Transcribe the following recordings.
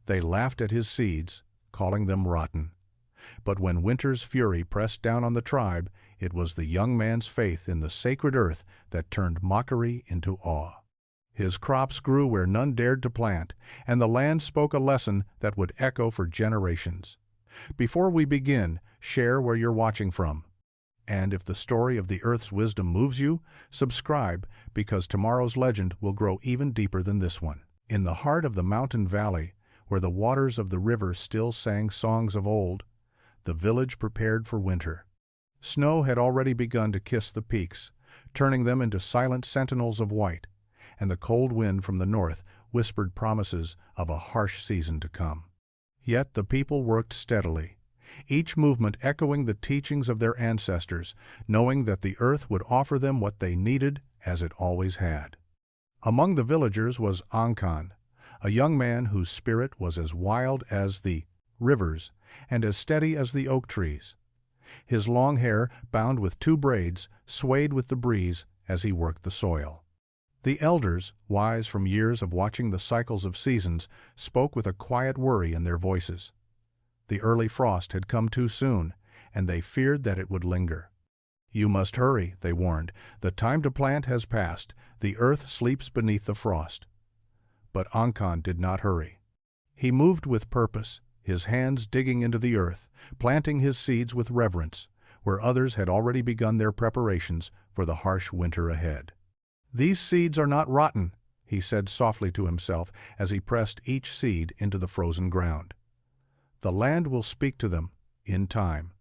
They laughed at his seeds, calling them rotten. But when winter's fury pressed down on the tribe, it was the young man's faith in the sacred earth that turned mockery into awe. His crops grew where none dared to plant, and the land spoke a lesson that would echo for generations. Before we begin, share where you're watching from. And if the story of the earth's wisdom moves you, subscribe, because tomorrow's legend will grow even deeper than this one. In the heart of the mountain valley, where the waters of the river still sang songs of old, the village prepared for winter. Snow had already begun to kiss the peaks, turning them into silent sentinels of white, and the cold wind from the north whispered promises of a harsh season to come. Yet the people worked steadily, each movement echoing the teachings of their ancestors, knowing that the earth would offer them what they needed as it always had. Among the villagers was Ankan, a young man whose spirit was as wild as the rivers and as steady as the oak trees. His long hair, bound with 2 braids, swayed with the breeze as he worked the soil. The elders, wise from years of watching the cycles of seasons, spoke with a quiet worry in their voices. The early frost had come too soon, and they feared that it would linger. "You must hurry," they warned. "The time to plant has passed. The earth sleeps beneath the frost." But Ankan did not hurry. He moved with purpose, his hands digging into the earth, planting his seeds with reverence, where others had already begun their preparations for the harsh winter ahead. "These seeds are not rotten," he said softly to himself as he pressed each seed into the frozen ground. "The land will speak to them, in time."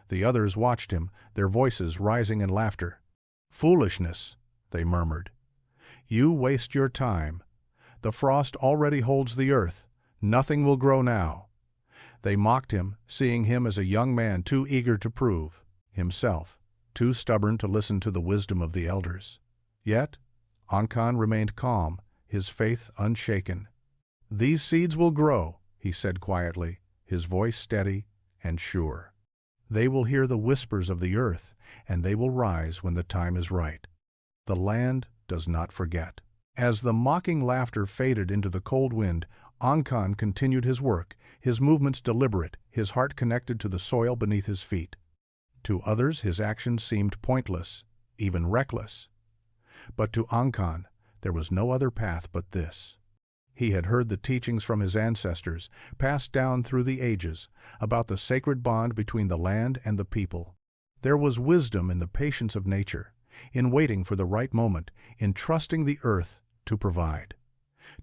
The others watched him, their voices rising in laughter. "Foolishness," they murmured. "You waste your time. The frost already holds the earth. Nothing will grow now." They mocked him, seeing him as a young man too eager to prove himself, too stubborn to listen to the wisdom of the elders. Yet Ankan remained calm, his faith unshaken. "These seeds will grow," he said quietly, his voice steady and sure. "They will hear the whispers of the earth, and they will rise when the time is right. The land does not forget." As the mocking laughter faded into the cold wind, Ankan continued his work, his movements deliberate, his heart connected to the soil beneath his feet. To others his actions seemed pointless, even reckless. But to Ankan there was no other path but this. He had heard the teachings from his ancestors, passed down through the ages, about the sacred bond between the land and the people. There was wisdom in the patience of nature, in waiting for the right moment, in trusting the earth to provide.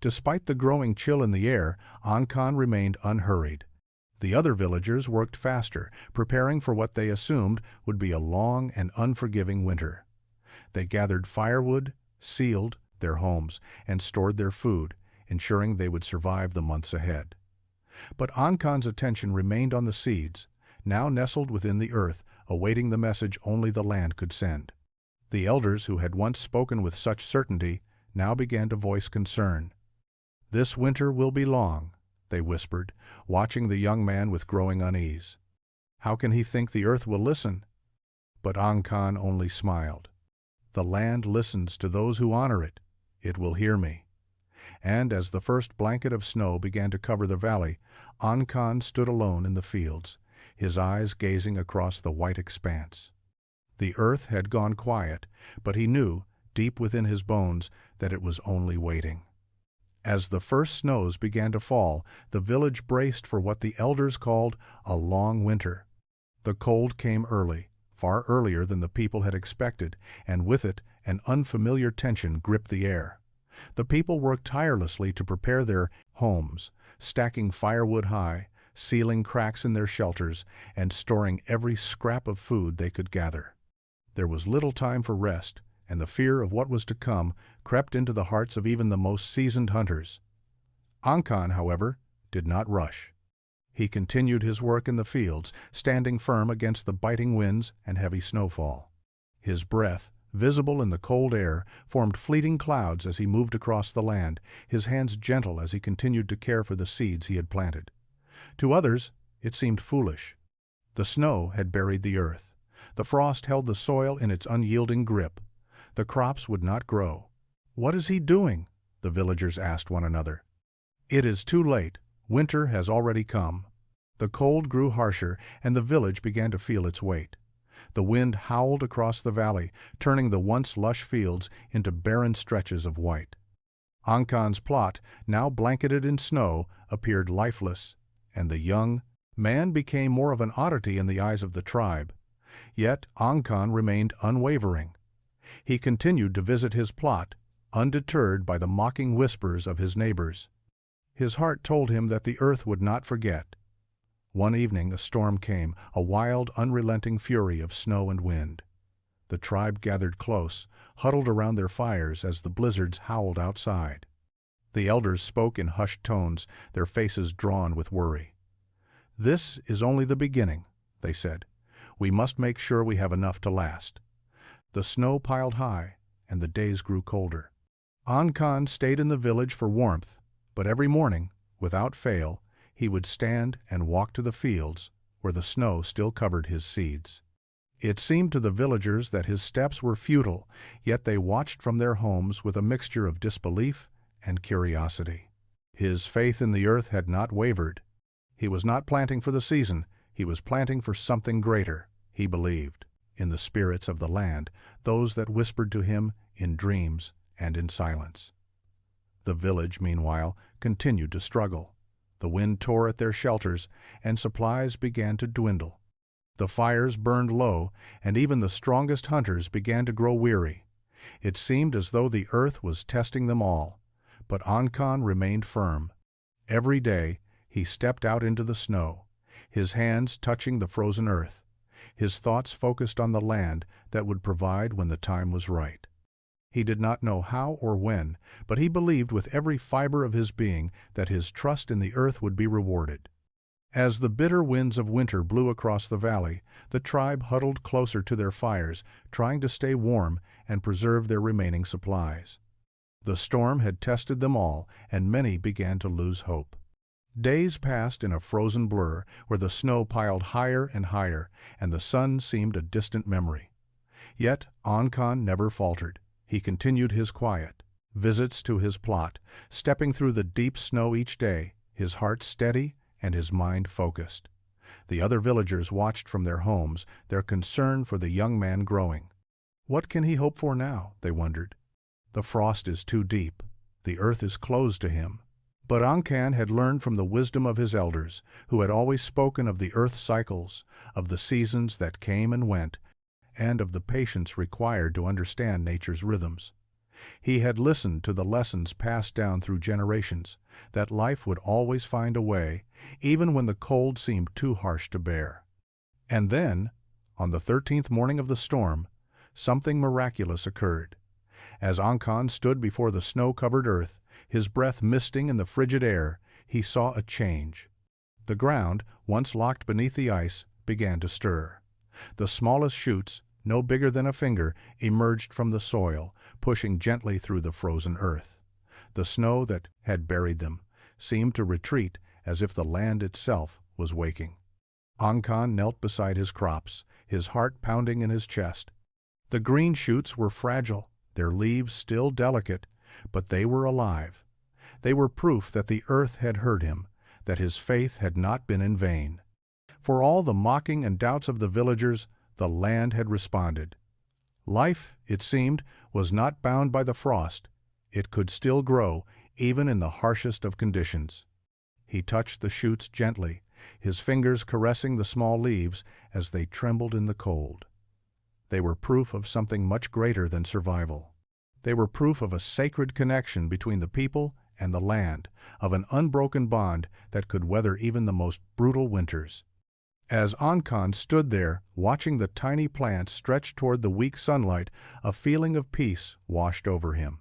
Despite the growing chill in the air, Ankan remained unhurried. The other villagers worked faster, preparing for what they assumed would be a long and unforgiving winter. They gathered firewood, sealed their homes, and stored their food, ensuring they would survive the months ahead. But Ankan's attention remained on the seeds, now nestled within the earth, awaiting the message only the land could send. The elders who had once spoken with such certainty now began to voice concern. "This winter will be long," they whispered, watching the young man with growing unease. "How can he think the earth will listen?" But Ankan only smiled. "The land listens to those who honor it. It will hear me." And as the first blanket of snow began to cover the valley, Ankan stood alone in the fields, his eyes gazing across the white expanse. The earth had gone quiet, but he knew, deep within his bones, that it was only waiting. As the first snows began to fall, the village braced for what the elders called a long winter. The cold came early, far earlier than the people had expected, and with it an unfamiliar tension gripped the air. The people worked tirelessly to prepare their homes, stacking firewood high, sealing cracks in their shelters, and storing every scrap of food they could gather. There was little time for rest, and the fear of what was to come crept into the hearts of even the most seasoned hunters. Ankan, however, did not rush. He continued his work in the fields, standing firm against the biting winds and heavy snowfall. His breath, visible in the cold air, formed fleeting clouds as he moved across the land, his hands gentle as he continued to care for the seeds he had planted. To others, it seemed foolish. The snow had buried the earth. The frost held the soil in its unyielding grip. The crops would not grow. "What is he doing?" the villagers asked one another. "It is too late," Winter has already come. The cold grew harsher, and the village began to feel its weight. The wind howled across the valley, turning the once lush fields into barren stretches of white. Ankan's plot, now blanketed in snow, appeared lifeless, and the young man became more of an oddity in the eyes of the tribe. Yet Ankan remained unwavering. He continued to visit his plot, undeterred by the mocking whispers of his neighbors. His heart told him that the earth would not forget. One evening a storm came, a wild, unrelenting fury of snow and wind. The tribe gathered close, huddled around their fires as the blizzards howled outside. The elders spoke in hushed tones, their faces drawn with worry. "This is only the beginning," they said. "We must make sure we have enough to last." The snow piled high, and the days grew colder. Ankan stayed in the village for warmth, but every morning, without fail, he would stand and walk to the fields where the snow still covered his seeds. It seemed to the villagers that his steps were futile, yet they watched from their homes with a mixture of disbelief and curiosity. His faith in the earth had not wavered. He was not planting for the season, he was planting for something greater. He believed in the spirits of the land, those that whispered to him in dreams and in silence. The village, meanwhile, continued to struggle. The wind tore at their shelters, and supplies began to dwindle. The fires burned low, and even the strongest hunters began to grow weary. It seemed as though the earth was testing them all, but Ankan remained firm. Every day he stepped out into the snow, his hands touching the frozen earth, his thoughts focused on the land that would provide when the time was right. He did not know how or when, but he believed with every fiber of his being that his trust in the earth would be rewarded. As the bitter winds of winter blew across the valley, the tribe huddled closer to their fires, trying to stay warm and preserve their remaining supplies. The storm had tested them all, and many began to lose hope. Days passed in a frozen blur, where the snow piled higher and higher, and the sun seemed a distant memory. Yet Ankan never faltered. He continued his quiet visits to his plot, stepping through the deep snow each day, his heart steady and his mind focused. The other villagers watched from their homes, their concern for the young man growing. What can he hope for now, they wondered. The frost is too deep. The earth is closed to him. But Ankan had learned from the wisdom of his elders, who had always spoken of the earth's cycles, of the seasons that came and went, and of the patience required to understand nature's rhythms. He had listened to the lessons passed down through generations, that life would always find a way, even when the cold seemed too harsh to bear. And then, on the 13th morning of the storm, something miraculous occurred. As Ankan stood before the snow-covered earth, his breath misting in the frigid air, he saw a change. The ground, once locked beneath the ice, began to stir. The smallest shoots, no bigger than a finger, emerged from the soil, pushing gently through the frozen earth. The snow that had buried them seemed to retreat as if the land itself was waking. Ankan knelt beside his crops, his heart pounding in his chest. The green shoots were fragile, their leaves still delicate, but they were alive. They were proof that the earth had heard him, that his faith had not been in vain. For all the mocking and doubts of the villagers, the land had responded. Life, it seemed, was not bound by the frost. It could still grow, even in the harshest of conditions. He touched the shoots gently, his fingers caressing the small leaves as they trembled in the cold. They were proof of something much greater than survival. They were proof of a sacred connection between the people and the land, of an unbroken bond that could weather even the most brutal winters. As Ankan stood there, watching the tiny plants stretch toward the weak sunlight, a feeling of peace washed over him.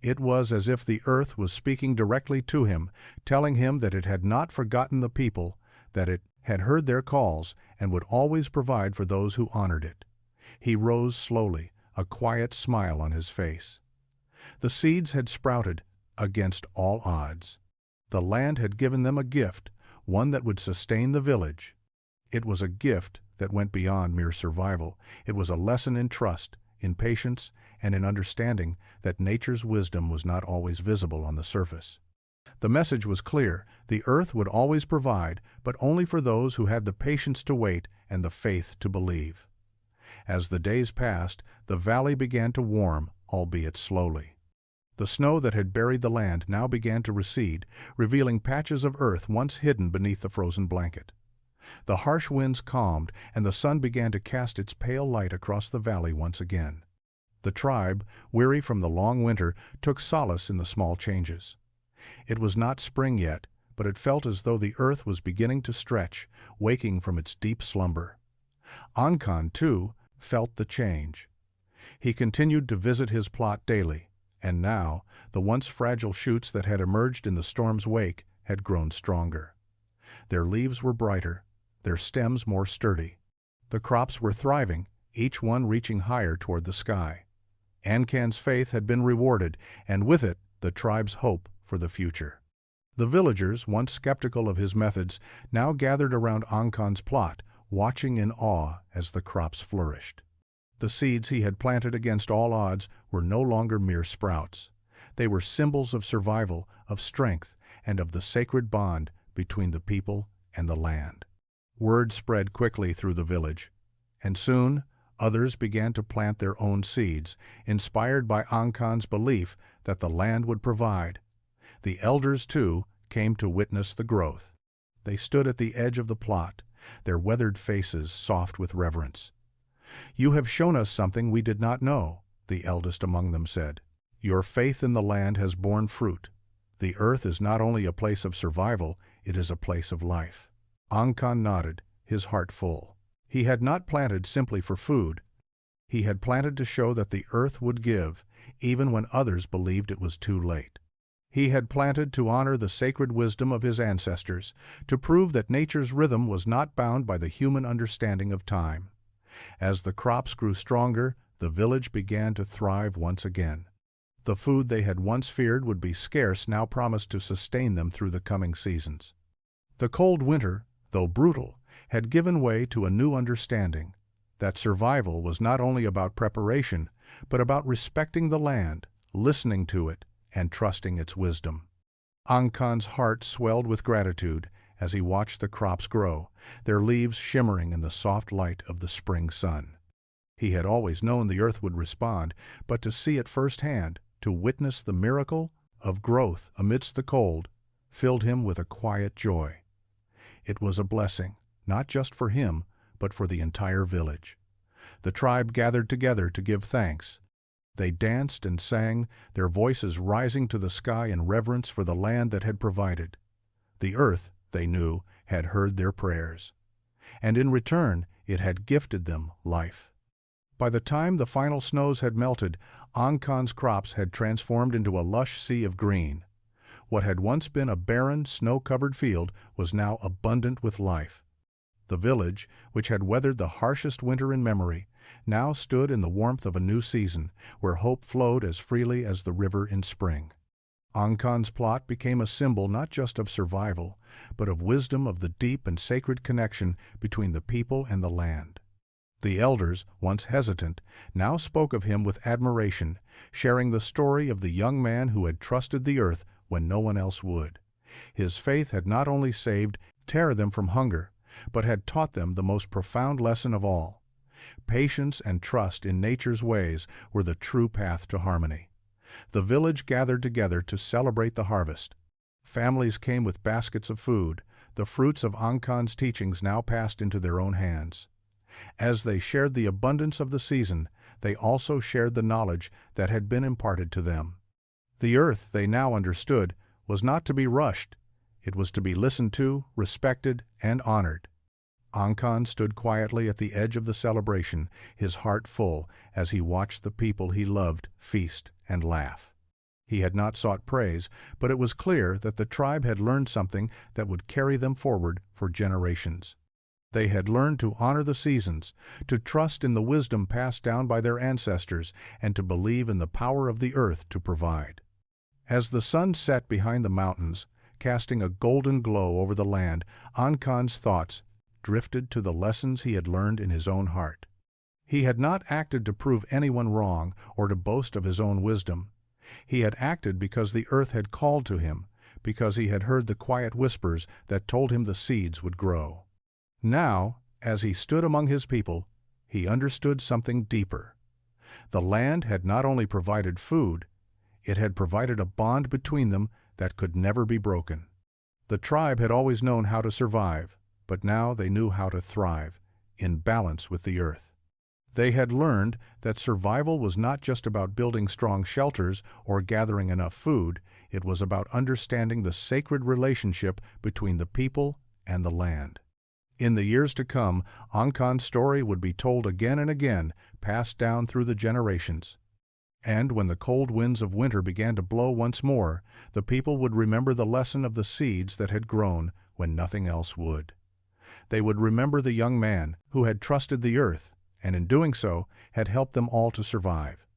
It was as if the earth was speaking directly to him, telling him that it had not forgotten the people, that it had heard their calls and would always provide for those who honored it. He rose slowly, a quiet smile on his face. The seeds had sprouted against all odds. The land had given them a gift, one that would sustain the village. It was a gift that went beyond mere survival. It was a lesson in trust, in patience, and in understanding that nature's wisdom was not always visible on the surface. The message was clear: the earth would always provide, but only for those who had the patience to wait and the faith to believe. As the days passed, the valley began to warm, albeit slowly. The snow that had buried the land now began to recede, revealing patches of earth once hidden beneath the frozen blanket. The harsh winds calmed, and the sun began to cast its pale light across the valley once again. The tribe, weary from the long winter, took solace in the small changes. It was not spring yet, but it felt as though the earth was beginning to stretch, waking from its deep slumber. Ankan, too, felt the change. He continued to visit his plot daily, and now the once fragile shoots that had emerged in the storm's wake had grown stronger. Their leaves were brighter, their stems more sturdy. The crops were thriving, each one reaching higher toward the sky. Ankan's faith had been rewarded, and with it the tribe's hope for the future. The villagers, once skeptical of his methods, now gathered around Ankan's plot, watching in awe as the crops flourished. The seeds he had planted against all odds were no longer mere sprouts. They were symbols of survival, of strength, and of the sacred bond between the people and the land. Word spread quickly through the village, and soon others began to plant their own seeds, inspired by Ankan's belief that the land would provide. The elders, too, came to witness the growth. They stood at the edge of the plot, their weathered faces soft with reverence. "You have shown us something we did not know," the eldest among them said. "Your faith in the land has borne fruit. The earth is not only a place of survival, it is a place of life." Ankan nodded, his heart full. He had not planted simply for food. He had planted to show that the earth would give, even when others believed it was too late. He had planted to honor the sacred wisdom of his ancestors, to prove that nature's rhythm was not bound by the human understanding of time. As the crops grew stronger, the village began to thrive once again. The food they had once feared would be scarce now promised to sustain them through the coming seasons. The cold winter, though brutal, had given way to a new understanding, that survival was not only about preparation, but about respecting the land, listening to it, and trusting its wisdom. Ankan's heart swelled with gratitude as he watched the crops grow, their leaves shimmering in the soft light of the spring sun. He had always known the earth would respond, but to see it firsthand, to witness the miracle of growth amidst the cold, filled him with a quiet joy. It was a blessing, not just for him, but for the entire village. The tribe gathered together to give thanks. They danced and sang, their voices rising to the sky in reverence for the land that had provided. The earth, they knew, had heard their prayers, and in return it had gifted them life. By the time the final snows had melted, Ankan's crops had transformed into a lush sea of green. What had once been a barren, snow-covered field was now abundant with life. The village, which had weathered the harshest winter in memory, now stood in the warmth of a new season, where hope flowed as freely as the river in spring. Ankan's plot became a symbol not just of survival, but of wisdom, of the deep and sacred connection between the people and the land. The elders, once hesitant, now spoke of him with admiration, sharing the story of the young man who had trusted the earth when no one else would. His faith had not only saved them from hunger, but had taught them the most profound lesson of all. Patience and trust in nature's ways were the true path to harmony. The village gathered together to celebrate the harvest. Families came with baskets of food, the fruits of Ankan's teachings now passed into their own hands. As they shared the abundance of the season, they also shared the knowledge that had been imparted to them. The earth, they now understood, was not to be rushed. It was to be listened to, respected, and honored. Ankan stood quietly at the edge of the celebration, his heart full, as he watched the people he loved feast and laugh. He had not sought praise, but it was clear that the tribe had learned something that would carry them forward for generations. They had learned to honor the seasons, to trust in the wisdom passed down by their ancestors, and to believe in the power of the earth to provide. As the sun set behind the mountains, casting a golden glow over the land, Ankan's thoughts drifted to the lessons he had learned in his own heart. He had not acted to prove anyone wrong or to boast of his own wisdom. He had acted because the earth had called to him, because he had heard the quiet whispers that told him the seeds would grow. Now, as he stood among his people, he understood something deeper. The land had not only provided food, it had provided a bond between them that could never be broken. The tribe had always known how to survive, but now they knew how to thrive, in balance with the earth. They had learned that survival was not just about building strong shelters or gathering enough food, it was about understanding the sacred relationship between the people and the land. In the years to come, Angkan's story would be told again and again, passed down through the generations. And when the cold winds of winter began to blow once more, the people would remember the lesson of the seeds that had grown when nothing else would. They would remember the young man who had trusted the earth, and in doing so had helped them all to survive.